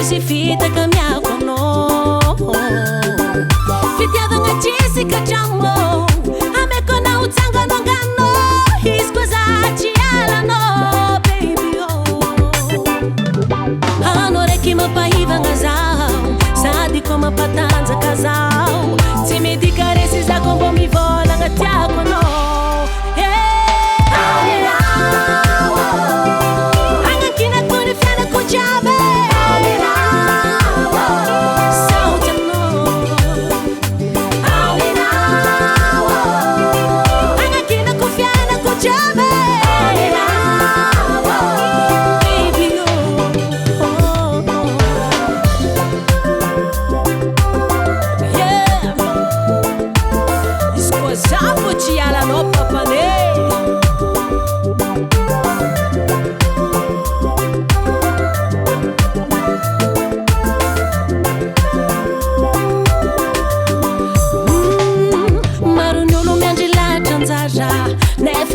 si fita cambiar no fitiavanga Jessica Jambo ame kona utanga no gano isquaza chiala no baby oh anore que ma paiva ngazao sadi como patanza casal se me di careces da combo mi vola ngatiako no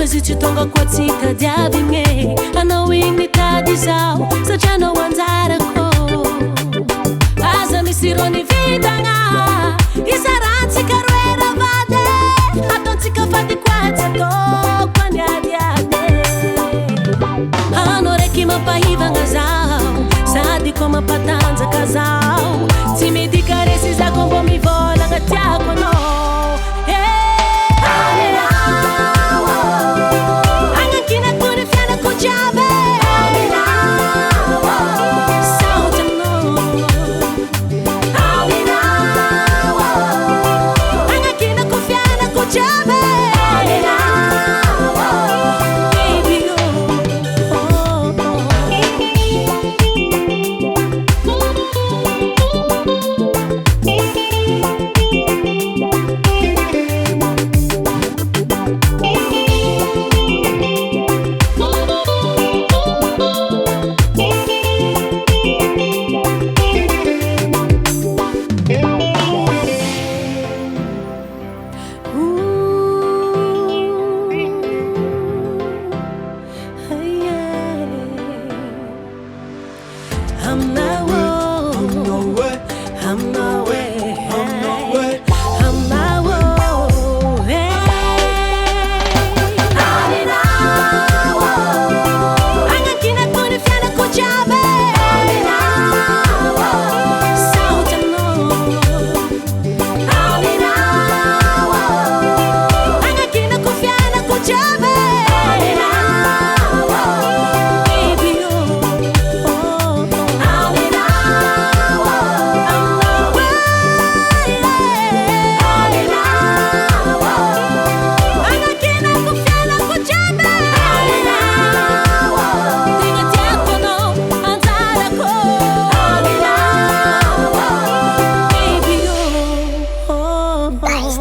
Fazit tonga kwatsika diabinge ano imitadi zao sajano wanzara ko aza misironi vidanga isaranti karwera vade atontika fati kwatsa to kwanyadiade ano reki mapahivanga zao sadi koma patanza kazao timidi caresi za kombo mi vola ngatiako no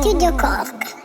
Studio Cork.